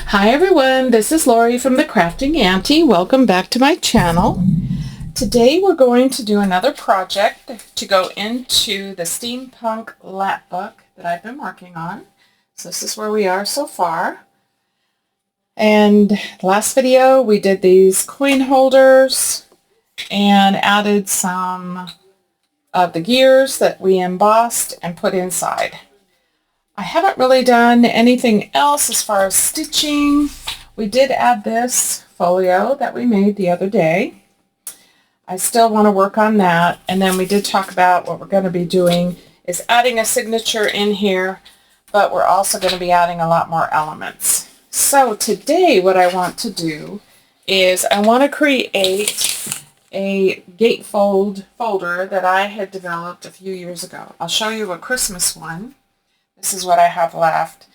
Hi everyone, this is Lori from the Crafting Auntie. Welcome back to my channel. Today we're going to do another project to go into the Steampunk lap book that I've been working on. So this is where we are so far. And last video we did these coin holders and added some of the gears that we embossed and put inside. I haven't really done anything else as far as stitching. We did add this folio that we made the other day. I still want to work on that. And then we did talk about what we're going to be doing is adding a signature in here, but we're also going to be adding a lot more elements. So today what I want to do is I want to create a gatefold folder that I had developed a few years ago. I'll show you a Christmas one. This is what I have left.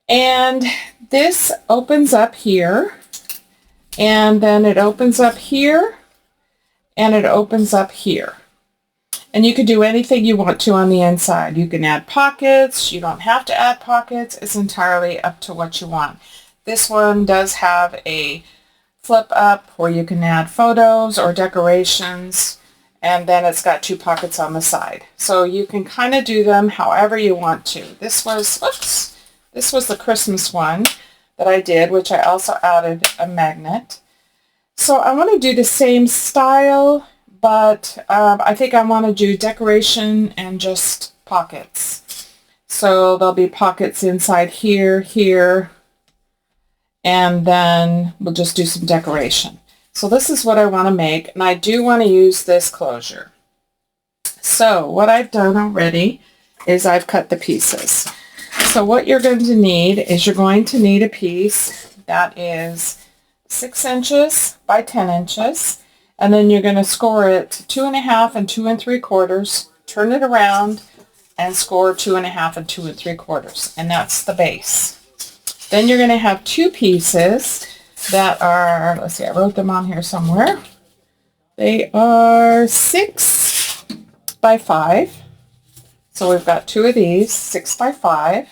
And this opens up here, and then it opens up here, and it opens up here. And you can do anything you want to on the inside. You can add pockets. You don't have to add pockets. It's entirely up to what you want. This one does have a flip up where you can add photos or decorations. And then it's got two pockets on the side. So you can kind of do them however you want to. This was the Christmas one that I did, which I also added a magnet. So I want to do the same style, but I think I want to do decoration and just pockets. So there'll be pockets inside here, here, and then we'll just do some decoration. So this is what I want to make, and I do want to use this closure. So what I've done already is I've cut the pieces. So what you're going to need is you're going to need a piece that is 6 inches by 10 inches, and then you're going to score it 2.5 and 2 3/4, turn it around, and score 2.5 and 2 3/4, and that's the base. Then you're going to have two pieces that are, let's see, I wrote them on here somewhere. They are 6 by 5. So we've got two of these, 6 by 5.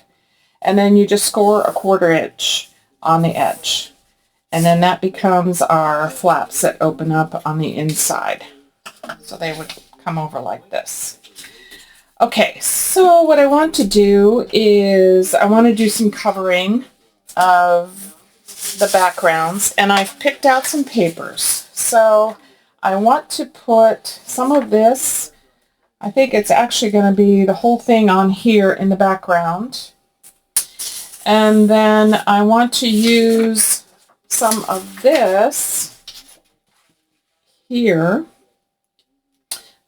And then you just score a 1/4 inch on the edge. And then that becomes our flaps that open up on the inside. So they would come over like this. Okay, so what I want to do is I want to do some covering of the backgrounds, and I've picked out some papers. So I want to put some of this, I think it's actually going to be the whole thing on here in the background. And then I want to use some of this here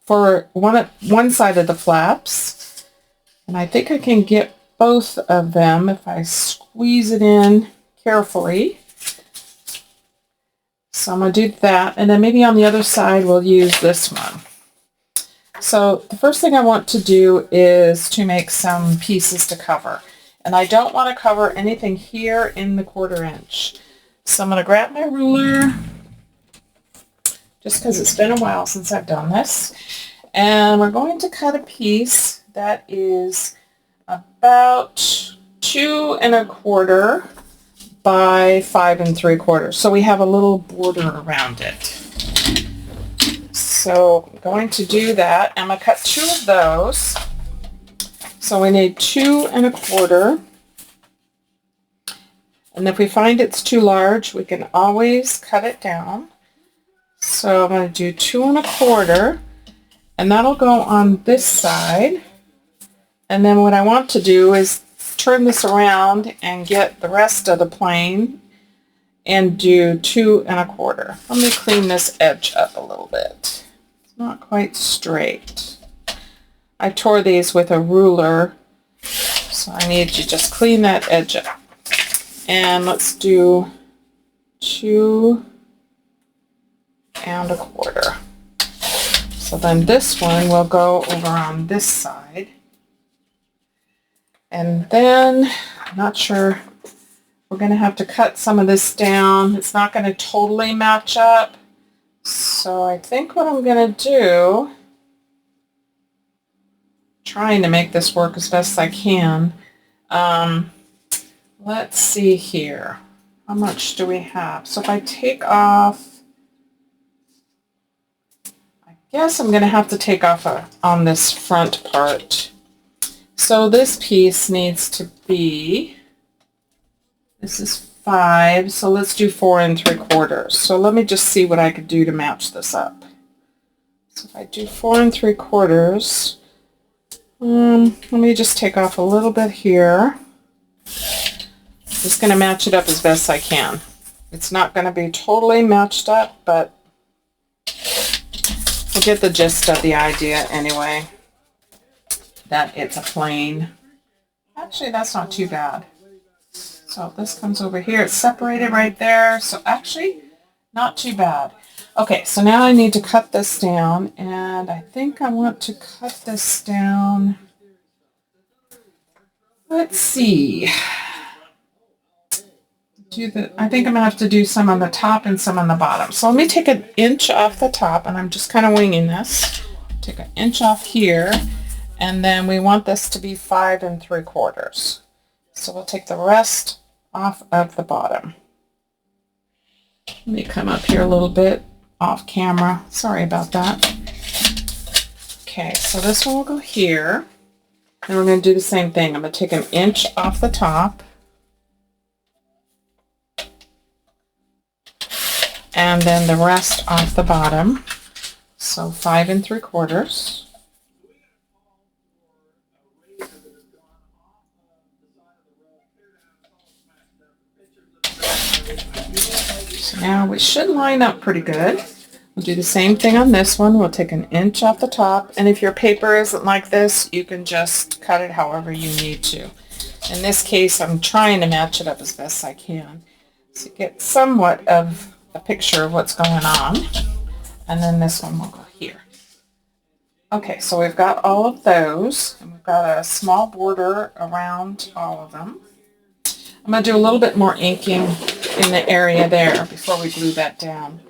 for one side of the flaps. And I think I can get both of them if I squeeze it in carefully. So I'm going to do that, and then maybe on the other side we'll use this one. So the first thing I want to do is to make some pieces to cover. And I don't want to cover anything here in the 1/4 inch. So I'm going to grab my ruler, just because it's been a while since I've done this. And we're going to cut a piece that is about 2 1/4 by 5 3/4. So we have a little border around it. So I'm going to do that. I'm going to cut 2 of those. So we need 2 1/4. And if we find it's too large, we can always cut it down. So I'm going to do 2 1/4, and that'll go on this side. And then what I want to do is turn this around and get the rest of the plane and do 2 1/4. Let me clean this edge up a little bit. It's not quite straight. I tore these with a ruler, so I need to just clean that edge up. And let's do 2 1/4. So then this one will go over on this side. And then, I'm not sure, we're going to have to cut some of this down. It's not going to totally match up. So I think what I'm going to do, trying to make this work as best I can, let's see here. how much do we have? So if I take off, I guess I'm going to have to take off on this front part. So this piece needs to be, this is 5, so let's do 4 3/4. So let me just see what I could do to match this up. So if I do 4 3/4, let me just take off a little bit here. Just going to match it up as best I can. It's not going to be totally matched up, but we'll get the gist of the idea anyway, that it's a plane. Actually, that's not too bad. So this comes over here. It's separated right there. So actually, not too bad. Okay, so now I need to cut this down, and I think I want to cut this down. Let's see. I think I'm going to have to do some on the top and some on the bottom. So let me take an inch off the top, and I'm just kind of winging this. Take an inch off here, and then we want this to be 5 3/4. So we'll take the rest off of the bottom. Let me come up here a little bit off camera. Sorry about that. Okay, so this one will go here. And we're going to do the same thing. I'm going to take an inch off the top. And then the rest off the bottom. So 5 3/4. So now we should line up pretty good. We'll do the same thing on this one. We'll take an inch off the top, and if your paper isn't like this, you can just cut it however you need to. In this case, I'm trying to match it up as best I can to get somewhat of a picture of what's going on. And then this one will go here. Okay, so we've got all of those, and we've got a small border around all of them. I'm going to do a little bit more inking in the area there before we glue that down.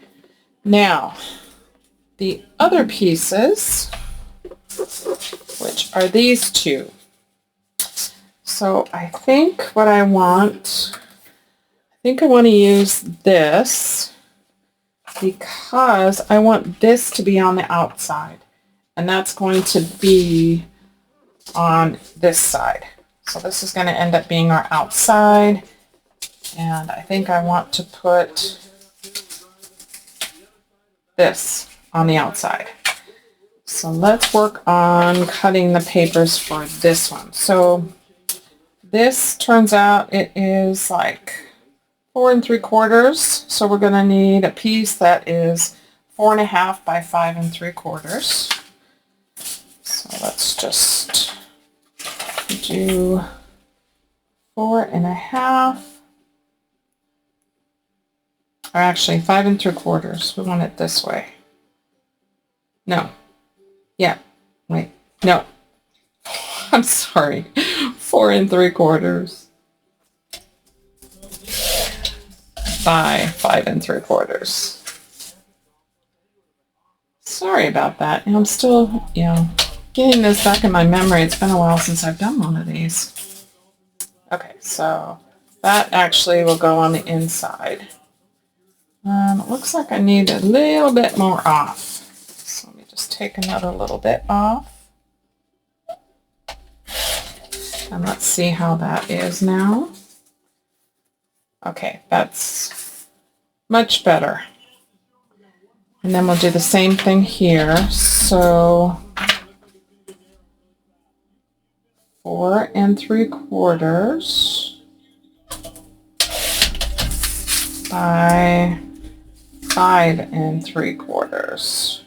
Now, the other pieces, which are these two. So I think what I want, I want to use this because I want this to be on the outside, and that's going to be on this side. So this is going to end up being our outside, and I think I want to put this on the outside. So let's work on cutting the papers for this one. So this turns out it is like 4 3/4. So we're going to need a piece that is 4 1/2 by 5 3/4. So let's just do 4 1/2. Or actually 5 3/4. We want it this way. No. Yeah. Wait. No. I'm sorry. 4 3/4 by 5 3/4. Sorry about that. I'm still, getting this back in my memory. It's been a while since I've done one of these. Okay, so that actually will go on the inside. It looks like I need a little bit more off. So let me just take another little bit off. And let's see how that is now. Okay, that's much better. And then we'll do the same thing here. So 4 3/4 by 5 3/4.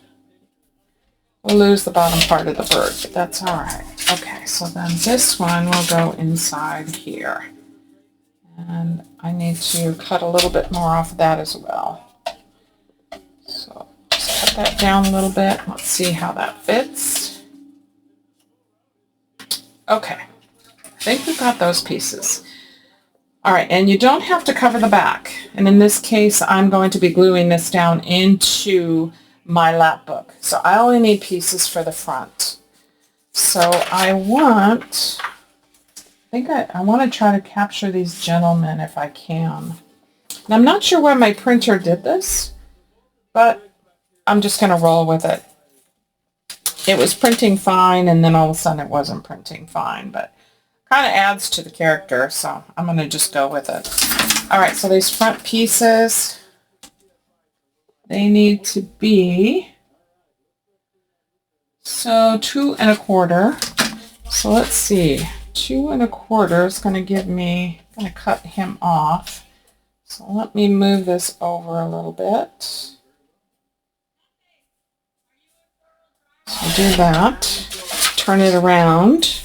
We'll lose the bottom part of the bird, but that's all right. Okay, so then this one will go inside here. And I need to cut a little bit more off of that as well. So just cut that down a little bit. Let's see how that fits. Okay, I think we've got those pieces. All right, and you don't have to cover the back. And in this case, I'm going to be gluing this down into my lap book. So I only need pieces for the front. So I want to try to capture these gentlemen if I can. And I'm not sure why my printer did this, but I'm just going to roll with it. It was printing fine, and then all of a sudden it wasn't printing fine, but kind of adds to the character, so I'm going to just go with it. All right, so these front pieces, they need to be, so 2 1/4. So let's see, 2 1/4 is going to give me, I'm going to cut him off. So let me move this over a little bit. So do that, turn it around,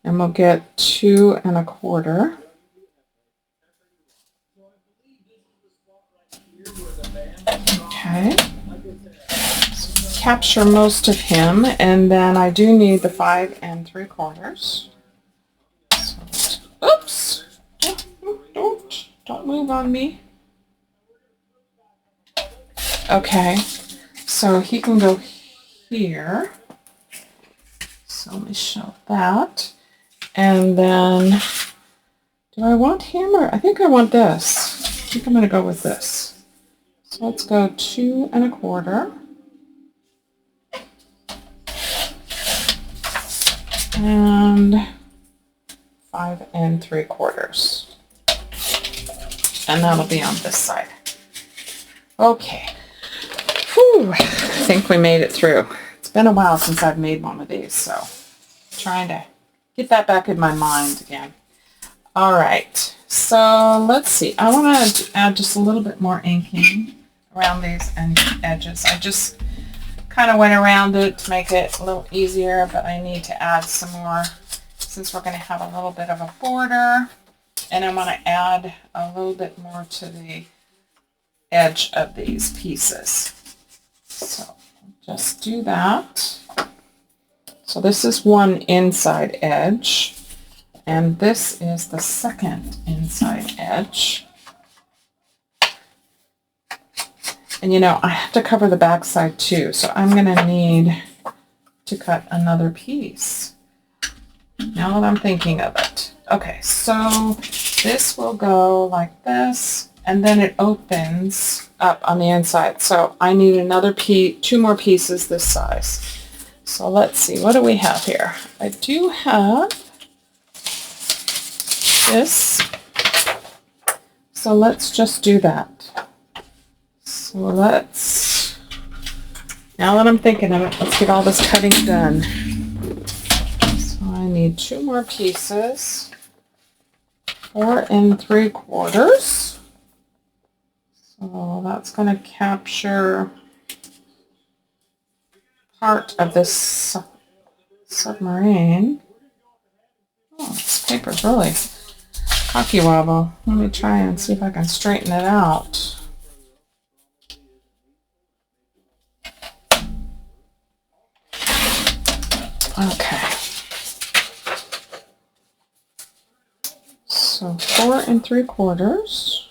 and we'll get 2 1/4. Okay. So capture most of him, and then I do need the 5 3/4. So, oops! Don't move on me. Okay, so he can go here. So let me show that. And then, do I want him, or I think I want this. I think I'm going to go with this. So let's go 2 1/4. And 5 3/4. And that'll be on this side. Okay. Whew. I think we made it through. It's been a while since I've made one of these, so I'm trying to get that back in my mind again. All right. So let's see. I want to add just a little bit more inking around these edges. I just kind of went around it to make it a little easier, but I need to add some more since we're going to have a little bit of a border. And I want to add a little bit more to the edge of these pieces. So just do that. So this is one inside edge, and this is the second inside edge. And you know, I have to cover the back side too, so I'm going to need to cut another piece. Now that I'm thinking of it. Okay, so this will go like this, and then it opens up on the inside. So I need another piece, 2 more pieces this size. So let's see, what do we have here? I do have this. So let's just do that. So let's, now that I'm thinking of it, let's get all this cutting done. So I need 2 more pieces. 4 3/4. So that's going to capture part of this submarine. Oh, this paper's really cocky wobble. Let me try and see if I can straighten it out. Okay. So 4 3/4.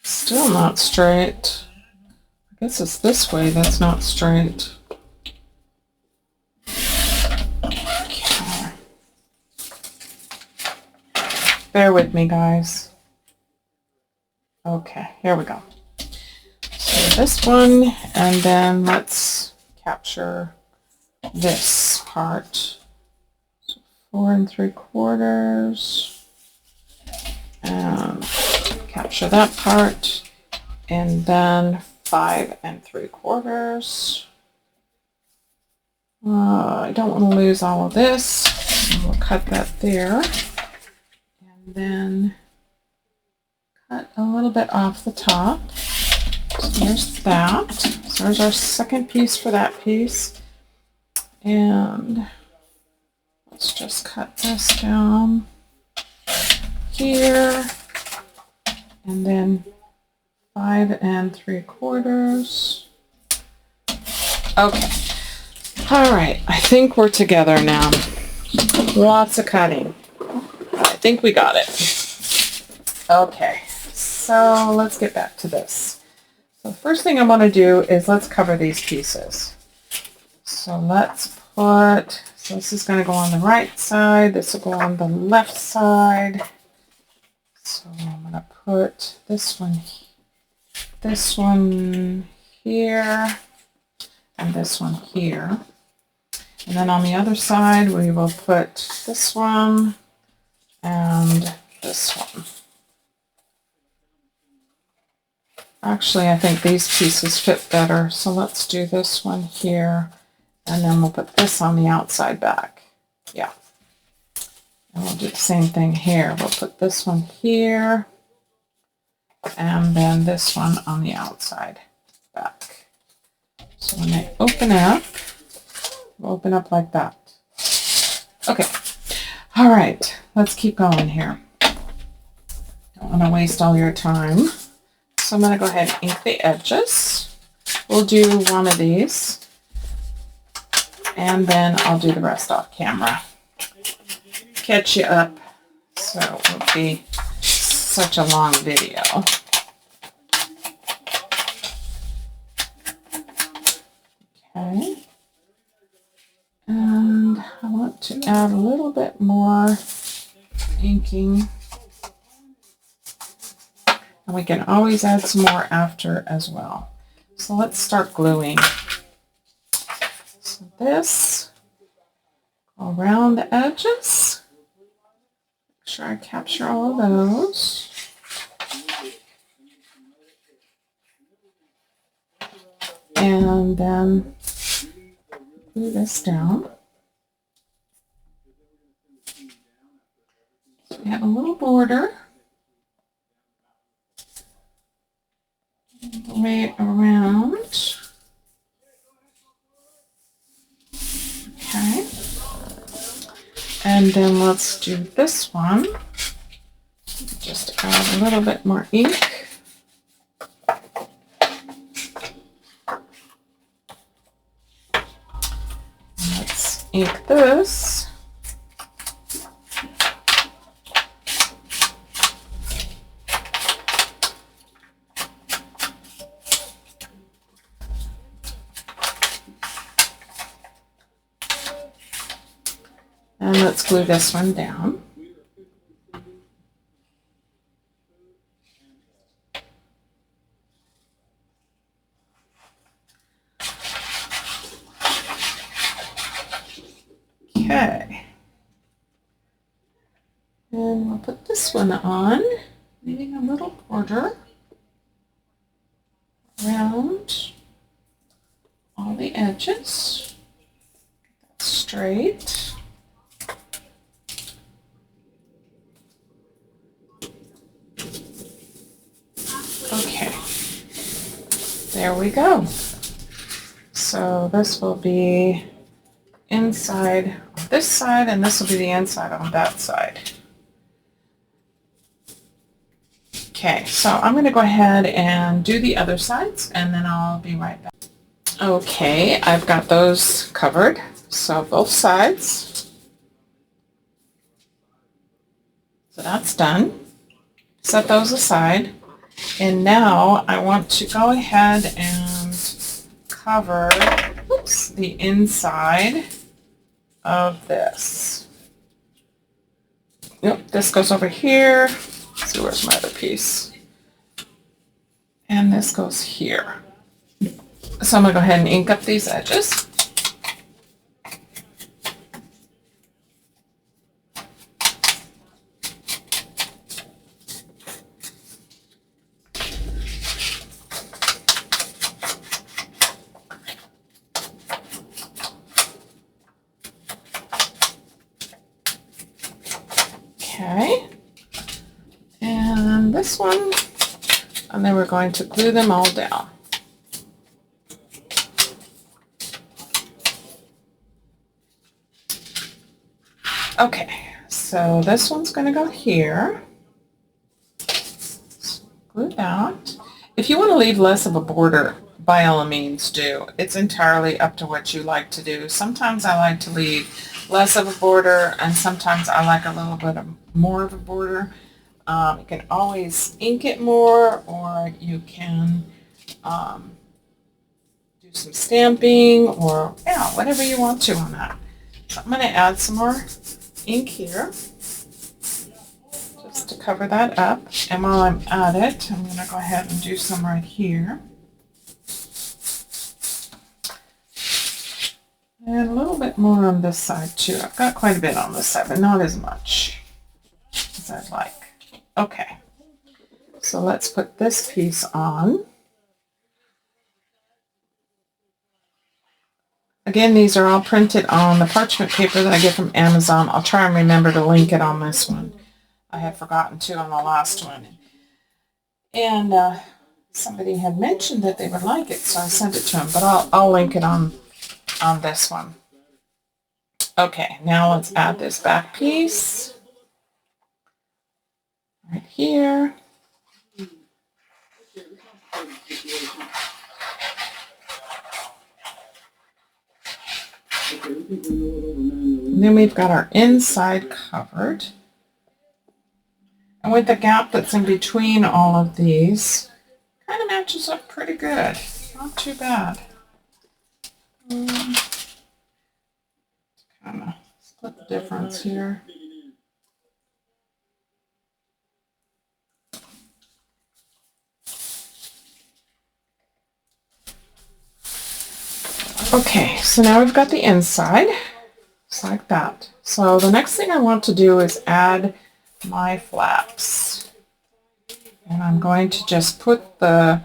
Still not straight. I guess it's this way that's not straight. Okay. Bear with me, guys. Okay, here we go. So this one, and then let's capture this part. So 4 3/4. And capture that part, and then 5 3/4. I don't want to lose all of this, so we'll cut that there, and then cut a little bit off the top. So there's that. So there's our second piece for that piece, and let's just cut this down here, and then 5 3/4. Okay. All right. I think we're together now. Lots of cutting. I think we got it. Okay. So let's get back to this. So the first thing I want to do is let's cover these pieces. So let's put So this is going to go on the right side. This will go on the left side. So I'm going to put this one here, and this one here. And then on the other side, we will put this one and this one. Actually, I think these pieces fit better, so let's do this one here, and then we'll put this on the outside back. Yeah. And we'll do the same thing here. We'll put this one here, and then this one on the outside back. So when they open up, we'll open up like that. Okay. All right. Let's keep going here. Don't want to waste all your time. So I'm going to go ahead and ink the edges. We'll do one of these, and then I'll do the rest off camera. Catch you up, so it won't be such a long video. Okay. And I want to add a little bit more inking. And we can always add some more after as well. So let's start gluing. So this, around the edges. Make sure I capture all of those. And then glue this down. So we have a little border. Right around. Okay. And then let's do this one. Just add a little bit more ink. Let's ink this. And let's glue this one down. Okay. And we'll put this one on, leaving a little border around all the edges. Get that straight. Okay, there we go. So this will be inside on this side, and this will be the inside on that side. Okay, so I'm going to go ahead and do the other sides, and then I'll be right back. Okay, I've got those covered, so both sides. So that's done. Set those aside. And now I want to go ahead and cover the inside of this. Yep, this goes over here. Let's see, where's my other piece? And this goes here. So I'm going to go ahead and ink up these edges. Okay, and this one, and then we're going to glue them all down. Okay, so this one's going to go here. Glue that. If you want to leave less of a border, by all means do. It's entirely up to what you like to do. Sometimes I like to leave less of a border, and sometimes I like a little bit more of a border. You can always ink it more, or you can do some stamping, or yeah, whatever you want to on that. I'm going to add some more ink here just to cover that up. And while I'm at it, I'm going to go ahead and do some right here. And a little bit more on this side too. I've got quite a bit on this side, but not as much as I'd like. Okay, so let's put this piece on. Again, these are all printed on the parchment paper that I get from Amazon. I'll try and remember to link it on this one. I had forgotten to on the last one. And somebody had mentioned that they would like it, so I sent it to them, but I'll link it on this one. Okay, now let's add this back piece right here. And then we've got our inside covered. And with the gap that's in between all of these, kind of matches up pretty good. Not too bad. Kind of split the difference here. Okay, so now we've got the inside, just like that. So the next thing I want to do is add my flaps. And I'm going to just put the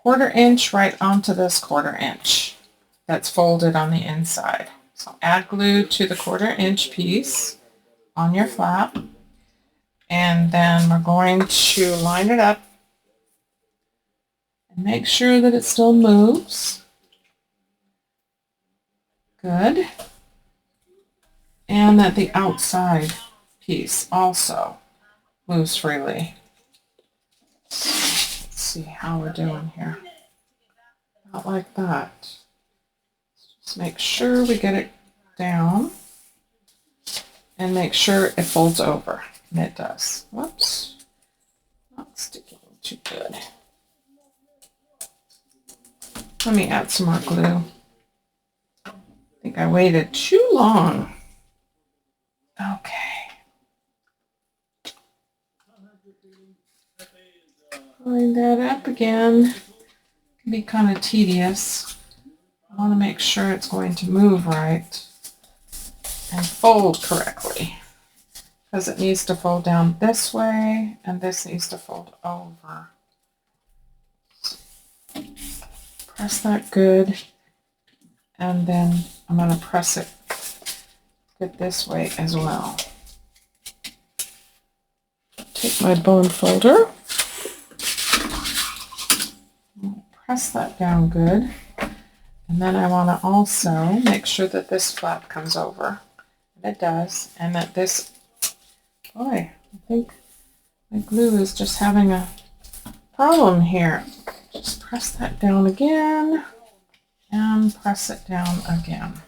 1/4 inch right onto this 1/4 inch that's folded on the inside. So add glue to the 1/4 inch piece on your flap. And then we're going to line it up and make sure that it still moves. Good. And that the outside piece also moves freely. Let's see how we're doing here. Not like that. Just make sure we get it down and make sure it folds over. And it does. Whoops. Not sticking too good. Let me add some more glue. I think I waited too long. Okay. Line that up again. It can be kind of tedious. I want to make sure it's going to move right and fold correctly, because it needs to fold down this way and this needs to fold over. Press that good, and then I'm going to press it good this way as well. Take my bone folder, press that down good, and then I want to also make sure that this flap comes over. And it does, and that this, boy, I think my glue is just having a problem here. Just press that down again and press it down again.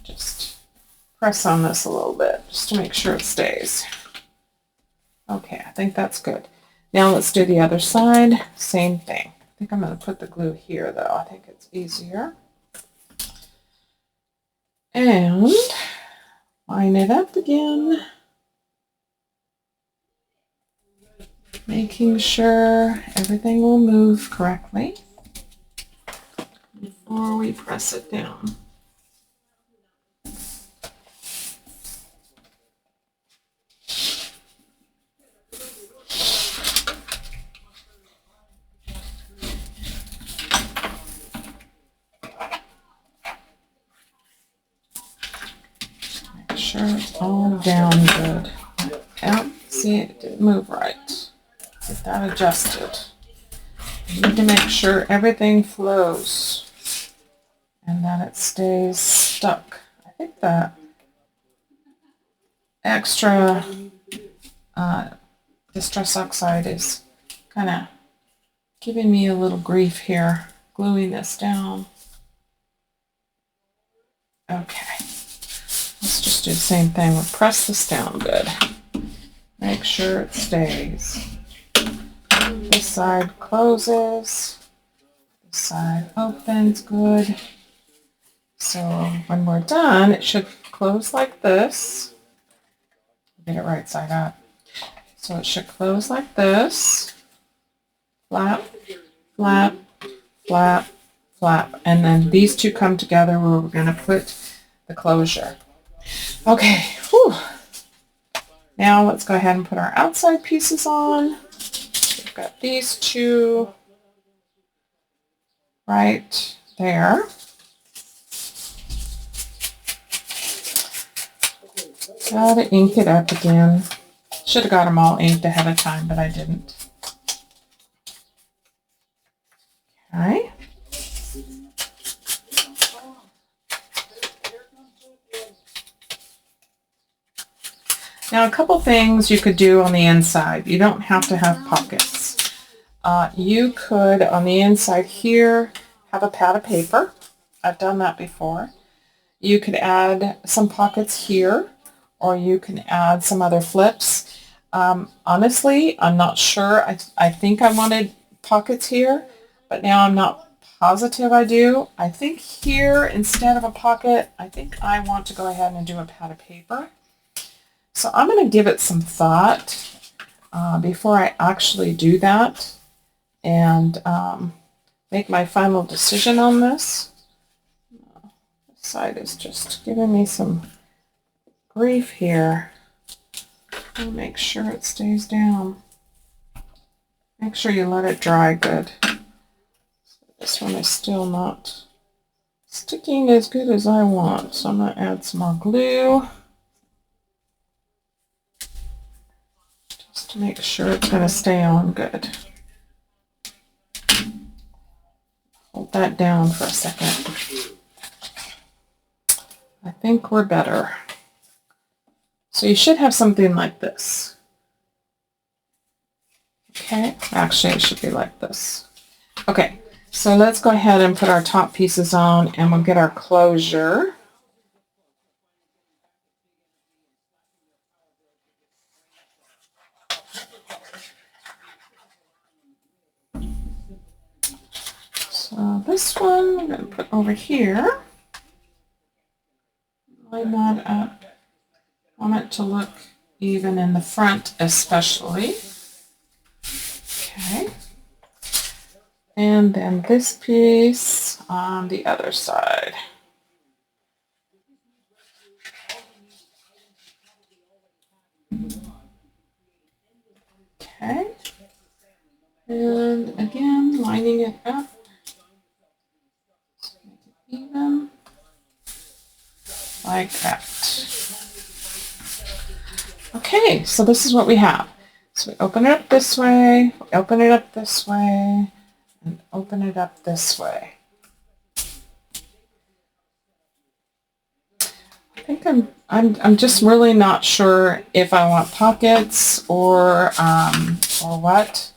Just press on this a little bit just to make sure it stays. Okay, I think that's good. Now let's do the other side. Same thing. I think I'm going to put the glue here though. I think it's easier. And line it up again. Making sure everything will move correctly before we press it down. Make sure it's all down good. Yep, see, it didn't move right. Get that adjusted. You need to make sure everything flows and that it stays stuck. I think the extra Distress Oxide is kind of giving me a little grief here, gluing this down. Okay, let's just do the same thing. We'll press this down good. Make sure it stays. This side closes, this side opens good, this So when we're done, it should close like this. Get it right side up. So it should close like this. Flap, flap, flap, flap. And then these two come together where we're going to put the closure. Okay, whew. Now let's go ahead and put our outside pieces on. We've got these two right there. Gotta ink it up again. Should have got them all inked ahead of time, but I didn't. Okay. Now a couple things you could do on the inside. You don't have to have pockets. You could, on the inside here, have a pad of paper. I've done that before. You could add some pockets here, or you can add some other flips. Honestly, I'm not sure. I think I wanted pockets here, but now I'm not positive I do. I think here, instead of a pocket, I think I want to go ahead and do a pad of paper. So I'm going to give it some thought before I actually do that and make my final decision on this. This side is just giving me some grief here. I'll make sure it stays down. Make sure you let it dry good. This one is still not sticking as good as I want, so I'm going to add some more glue. To make sure it's going to stay on good. Hold that down for a second. I think we're better. So you should have something like this. Okay, actually it should be like this. Okay, so let's go ahead and put our top pieces on and we'll get our closure. So this one I'm going to put over here. Line that up. I want it to look even in the front especially. Okay. And then this piece on the other side. Okay. And again, lining it up. Make it even. Like that. Okay, so this is what we have. So we open it up this way, open it up this way, and open it up this way. I think I'm just really not sure if I want pockets or what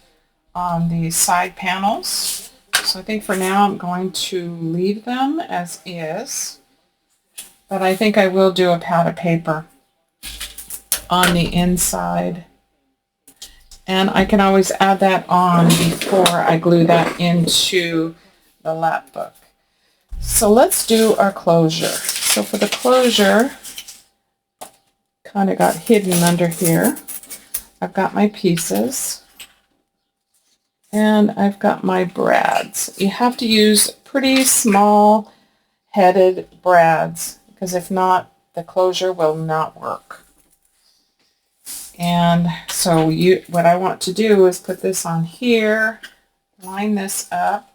on the side panels. So I think for now I'm going to leave them as is. But I think I will do a pad of paper on the inside. And I can always add that on before I glue that into the lap book. So let's do our closure. So for the closure, kind of got hidden under here. I've got my pieces. And I've got my brads. You have to use pretty small headed brads, because if not, the closure will not work. And so what I want to do is put this on here, line this up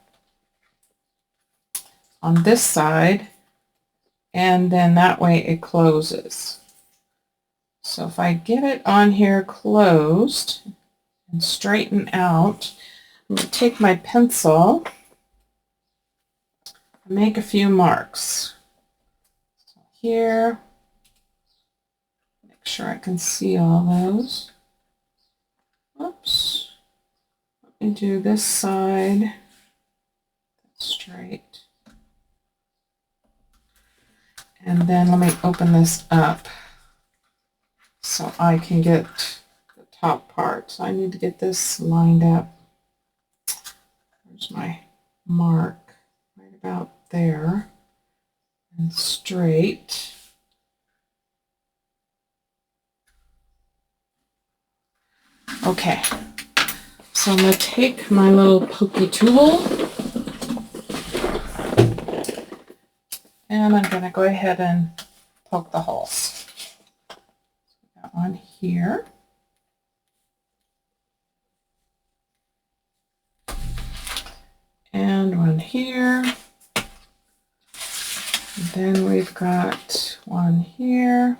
on this side, and then that way it closes. So if I get it on here closed and straighten out, I'm going to take my pencil and make a few marks. So here, make sure I can see all those. Oops. Let me do this side straight. And then let me open this up so I can get the top part. So I need to get this lined up. There's my mark right about there. and straight. Okay, so I'm going to take my little pokey tool and I'm going to go ahead and poke the holes. Got one here. And one here. And then we've got one here.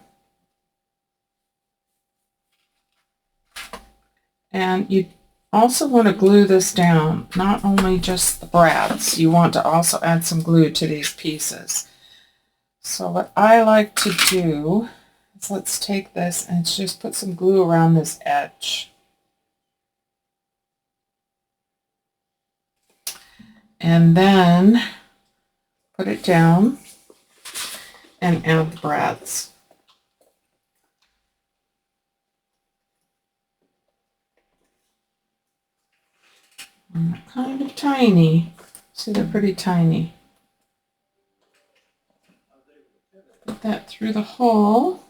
And you also want to glue this down, not only just the brads. You want to also add some glue to these pieces. So what I like to do is let's take this and just put some glue around this edge. And then put it down and add the brads. And they're kind of tiny. See, they're pretty tiny. Put that through the hole.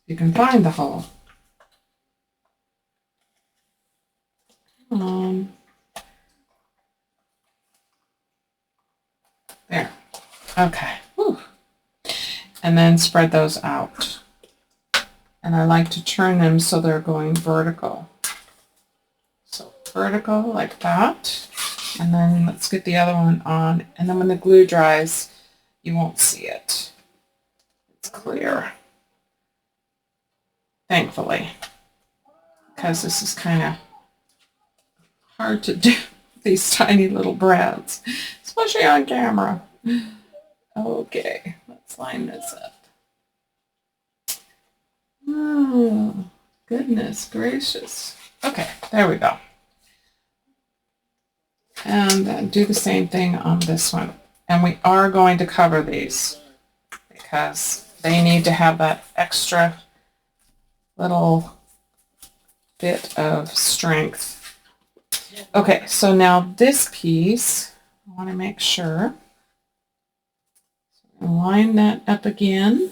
You can find the hole. There. Okay. Whew. And then spread those out. And I like to turn them so they're going vertical. So vertical like that. And then let's get the other one on. And then when the glue dries, you won't see it. It's clear. Thankfully. Because this is kind of hard to do, these tiny little brads. Especially on camera. Okay, let's line this up. Oh, goodness gracious. Okay, there we go. And then do the same thing on this one. And we are going to cover these because they need to have that extra little bit of strength. Okay, so now this piece, I want to make sure. So line that up again.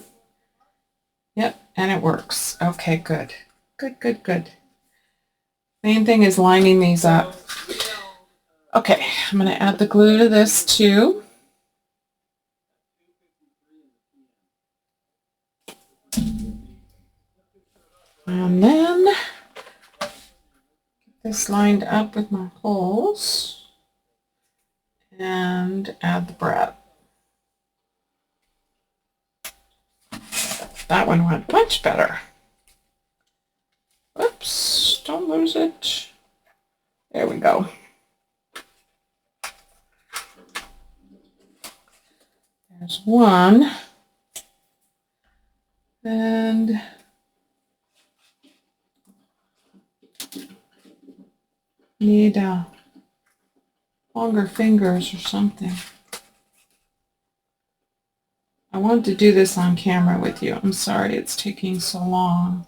Yep, and it works. Okay, good. Good, good, good. Main thing is lining these up. Okay, I'm going to add the glue to this too. And then get this lined up with my holes and add the brad. That one went much better. Oops, don't lose it. There we go. There's one. And need longer fingers or something. I wanted to do this on camera with you. I'm sorry it's taking so long.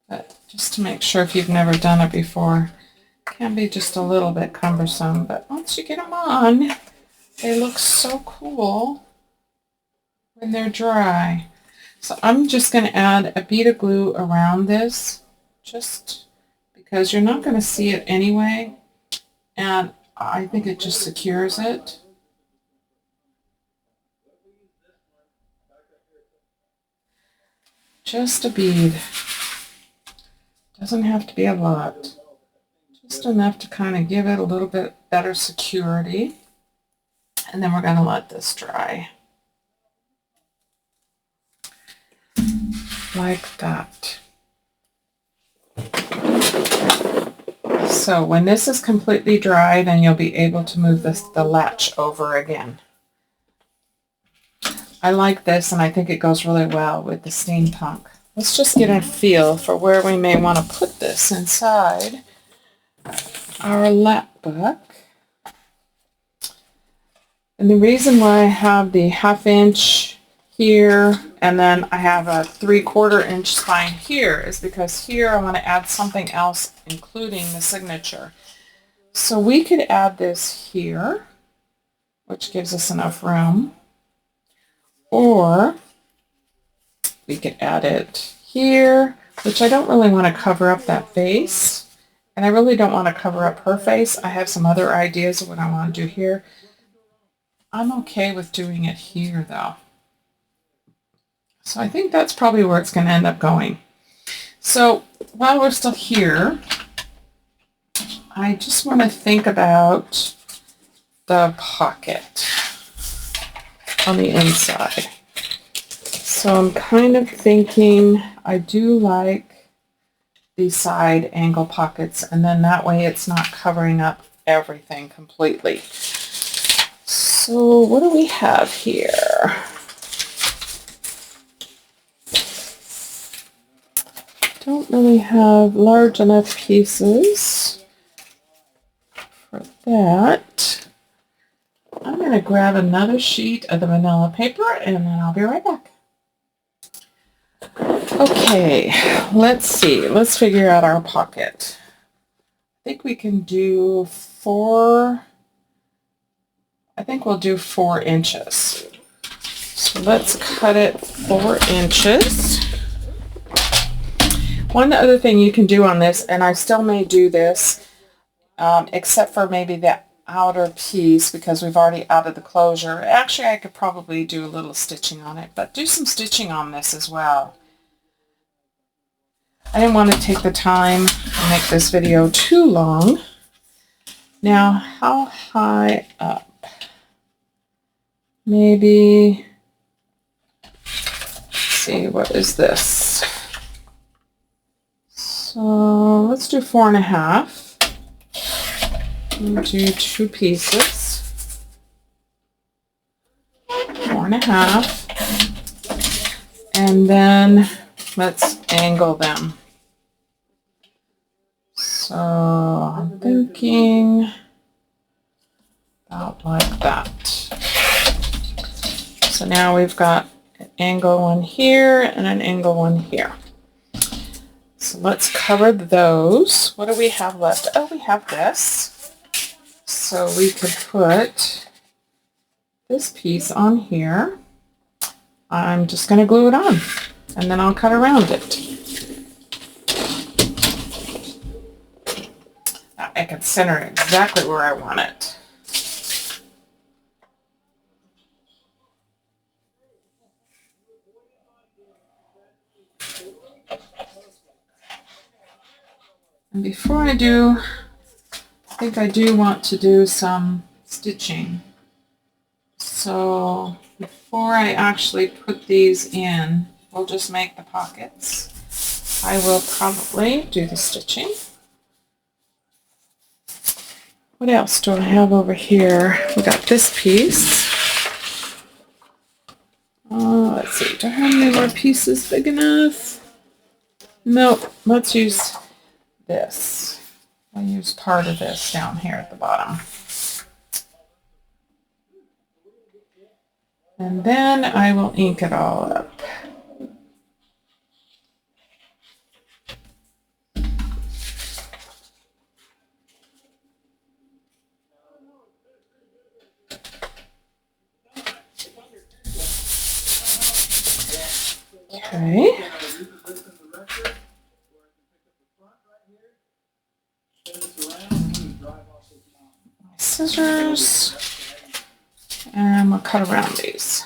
But just to make sure, if you've never done it before, it can be just a little bit cumbersome. But once you get them on, they look so cool when they're dry. So I'm just going to add a bead of glue around this, just because you're not going to see it anyway. And I think it just secures it. Just a bead. Doesn't have to be a lot. Just enough to kind of give it a little bit better security. And then we're going to let this dry. Like that. So when this is completely dry, then you'll be able to move the latch over again. I like this, and I think it goes really well with the steampunk. Let's just get a feel for where we may want to put this inside our lap book. And the reason why I have the 1/2 inch here and then I have a 3/4 inch spine here is because here I want to add something else, including the signature. So we could add this here. which gives us enough room. Or we could add it here, which I don't really want to cover up that face. And I really don't want to cover up her face. I have some other ideas of what I want to do here. I'm okay with doing it here, though. So I think that's probably where it's going to end up going. So while we're still here, I just want to think about the pocket on the inside. So I'm kind of thinking I do like these side angle pockets, and then that way it's not covering up everything completely. So what do we have here? Don't really have large enough pieces for that. I'm going to grab another sheet of the manila paper and then I'll be right back. Okay, let's see. Let's figure out our pocket. I think we can do I think we'll do 4 inches. So let's cut it 4 inches. One other thing you can do on this, and I still may do this, except for maybe the outer piece because we've already added the closure. Actually, I could probably do a little stitching on it, but do some stitching on this as well. I didn't want to take the time to make this video too long. Now, how high up? Maybe, let's see, what is this? So let's do 4.5. We'll do 2 pieces. 4.5. And then let's angle them. So I'm thinking about like that. So now we've got an angle one here and an angle one here. So let's cover those. What do we have left? Oh, we have this. So we could put this piece on here. I'm just going to glue it on and then I'll cut around it. Now I can center it exactly where I want it. And before I do, I think I do want to do some stitching. So before I actually put these in, we'll just make the pockets. I will probably do the stitching. What else do I have over here? We got this piece. Let's see, do I have any more pieces big enough? Nope, let's use this. I'll use part of this down here at the bottom. And then I will ink it all up. Okay. My scissors. And we'll cut around these.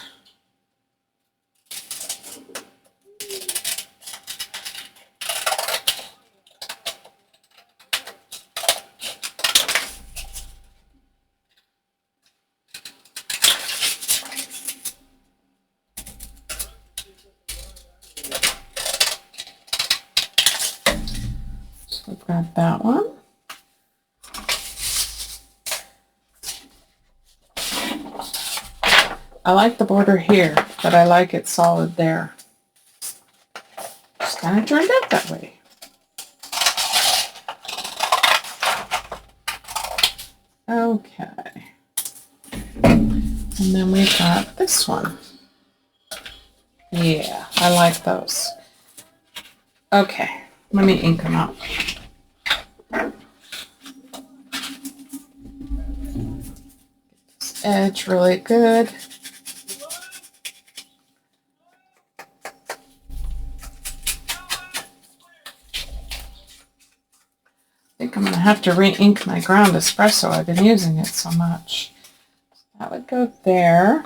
So we've got that one. I like the border here, but I like it solid there. Just kind of turned out that way. Okay. And then we've got this one. Yeah, I like those. Okay, let me ink them up. edge really good. I think I'm going to have to re-ink my ground espresso. I've been using it so much. That would go there.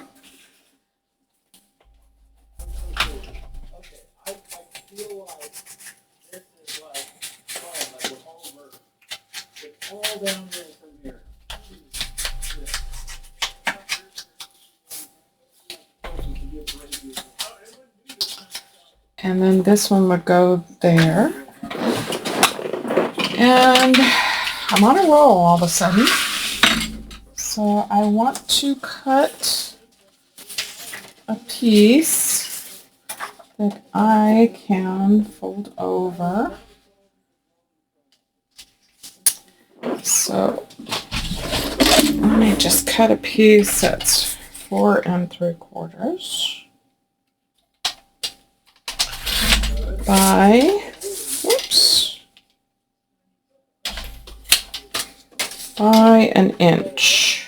And then this one would go there. And I'm on a roll all of a sudden. So I want to cut a piece that I can fold over. So let me just cut a piece that's 4 3/4 by, by 1 inch.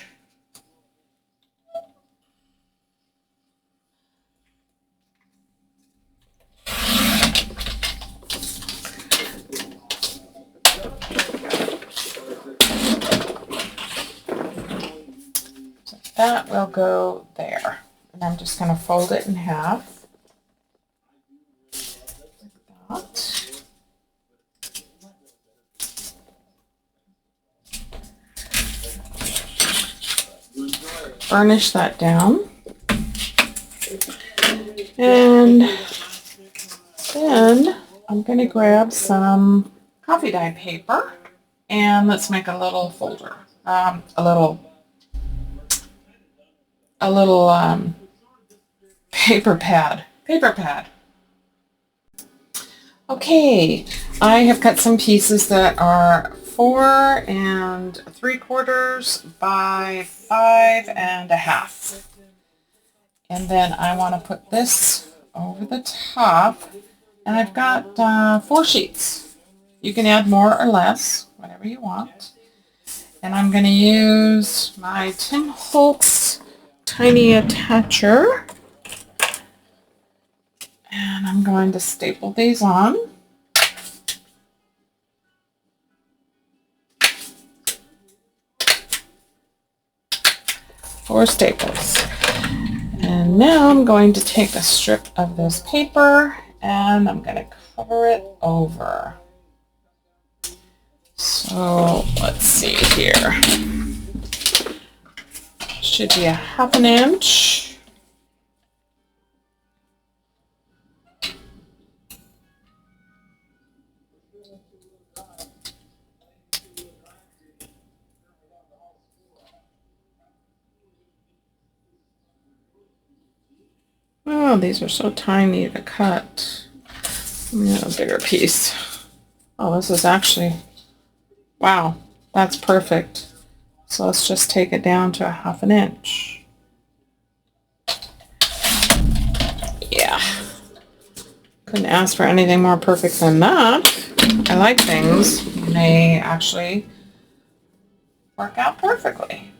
So that will go there. And I'm just going to fold it in half. Like that. Burnish that down. And then I'm going to grab some coffee dye paper and let's make a little folder. A little paper pad. Okay, I have cut some pieces that are 4 3/4 by 5 1/2. And then I want to put this over the top. And I've got 4 sheets. You can add more or less, whatever you want. And I'm going to use my Tim Holtz tiny attacher. And I'm going to staple these on. Four staples. And now I'm going to take a strip of this paper and I'm going to cover it over. So let's see here. Should be 1/2 inch. Oh, these are so tiny to cut. A bigger piece. Oh, this is actually, wow, that's perfect. So let's just take it down to 1/2 inch. Yeah. Couldn't ask for anything more perfect than that. I like things when they actually work out perfectly.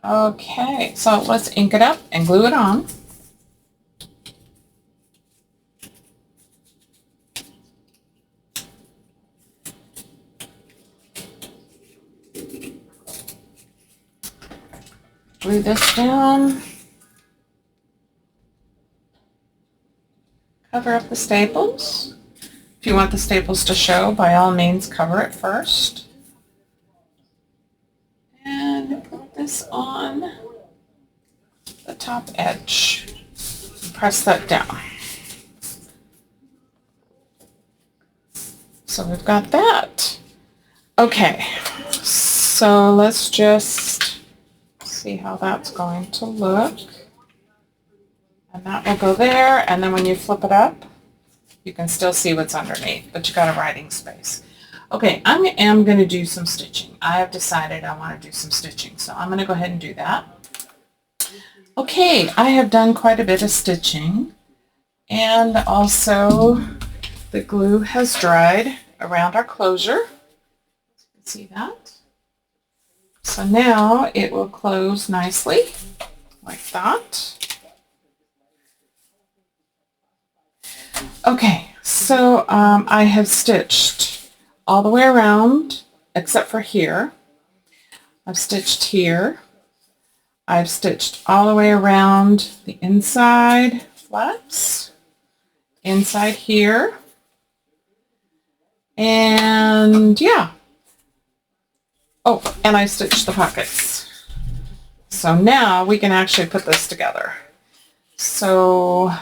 Okay, so let's ink it up and glue it on. Glue this down. Cover up the staples. If you want the staples to show, by all means cover it first. And put this on the top edge. And press that down. So we've got that. Okay, so let's just see how that's going to look. And that will go there, and then when you flip it up, you can still see what's underneath, but you got a writing space. Okay, I am going to do some stitching. I have decided I want to do some stitching, so I'm going to go ahead and do that. Okay, I have done quite a bit of stitching, and also the glue has dried around our closure. You can see that. So now it will close nicely like that. Okay, so I have stitched all the way around except for here. I've stitched here. I've stitched all the way around the inside flaps, inside here, and yeah. Oh, and I stitched the pockets. So now we can actually put this together. So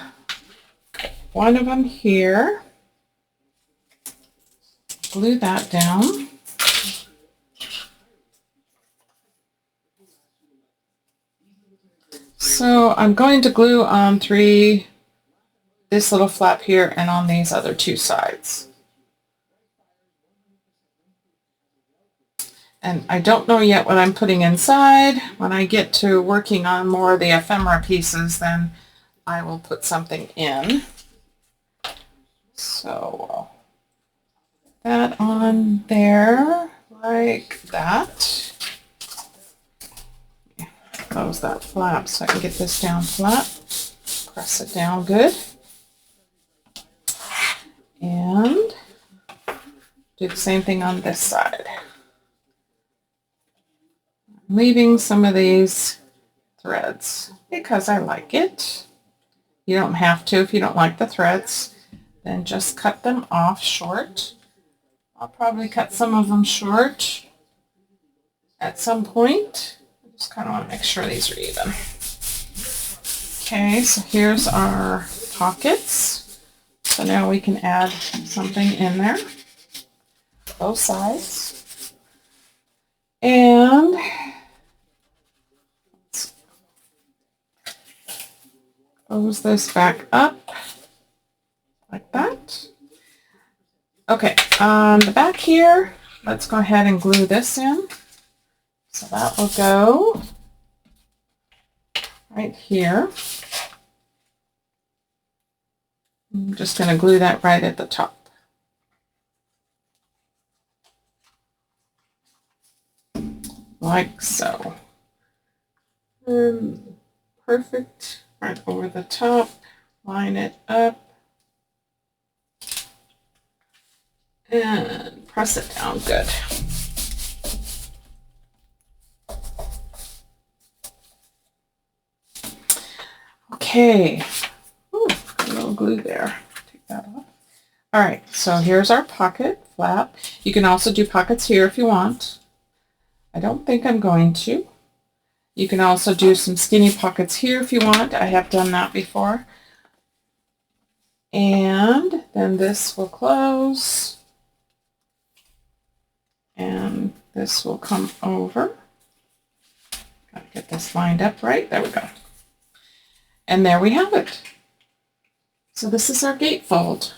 one of them here, glue that down. So I'm going to glue on this little flap here and on these other two sides. And I don't know yet what I'm putting inside. When I get to working on more of the ephemera pieces, then I will put something in. So that on there like that. Close that flap so I can get this down flat. Press it down good. And do the same thing on this side. I'm leaving some of these threads because I like it. You don't have to if you don't like the threads. Then just cut them off short. I'll probably cut some of them short at some point. I just kind of want to make sure these are even. Okay, so here's our pockets. So now we can add something in there, both sides. And let's close this back up like that. Okay, on the back here, let's go ahead and glue this in. So that will go right here. I'm just going to glue that right at the top. Like so. Perfect. Right over the top. Line it up. And press it down good. Okay. Ooh, got a little glue there. Take that off. All right, so here's our pocket flap. You can also do pockets here if you want. I don't think I'm going to. You can also do some skinny pockets here if you want. I have done that before. And then this will close. And this will come over. Gotta get this lined up right. There we go. And there we have it. So this is our gatefold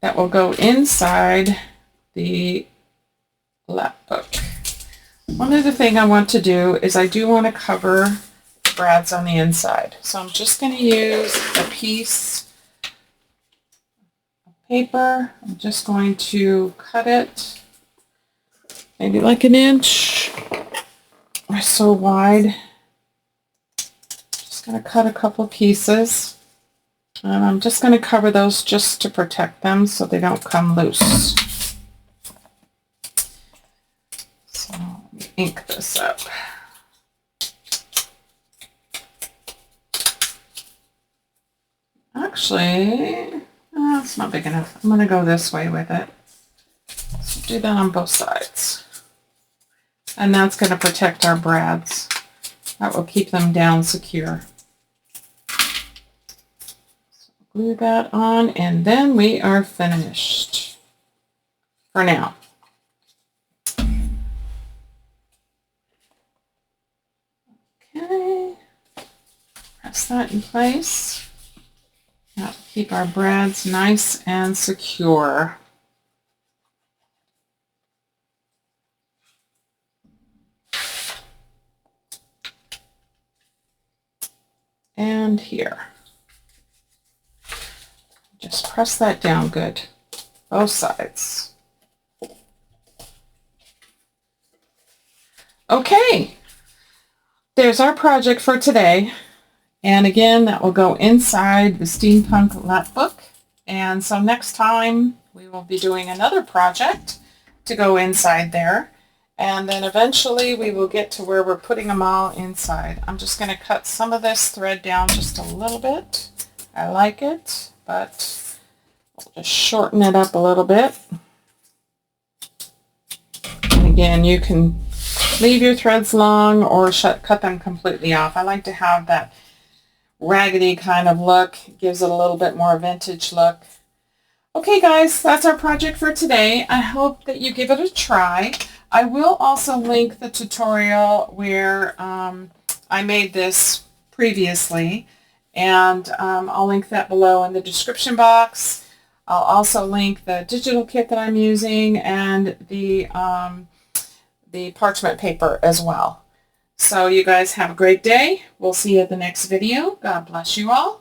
that will go inside the lap book. One other thing I want to do is I do want to cover the brads on the inside. So I'm just going to use a piece of paper. I'm just going to cut it maybe like an inch or so wide. Just going to cut a couple pieces. And I'm just going to cover those just to protect them so they don't come loose. So let me ink this up. Actually, it's not big enough. I'm going to go this way with it. So do that on both sides. And that's going to protect our brads. That will keep them down secure. So glue that on, and then we are finished for now. Okay, press that in place. That will keep our brads nice and secure. And here. Just press that down good, both sides. Okay, there's our project for today. And again, that will go inside the Steampunk lap book. And so next time we will be doing another project to go inside there. And then eventually we will get to where we're putting them all inside. I'm just going to cut some of this thread down just a little bit. I like it, but we'll just shorten it up a little bit. And again, you can leave your threads long or cut them completely off. I like to have that raggedy kind of look. It gives it a little bit more vintage look. Okay guys, that's our project for today. I hope that you give it a try. I will also link the tutorial where I made this previously, and I'll link that below in the description box. I'll also link the digital kit that I'm using and the parchment paper as well. So you guys have a great day. We'll see you at the next video. God bless you all.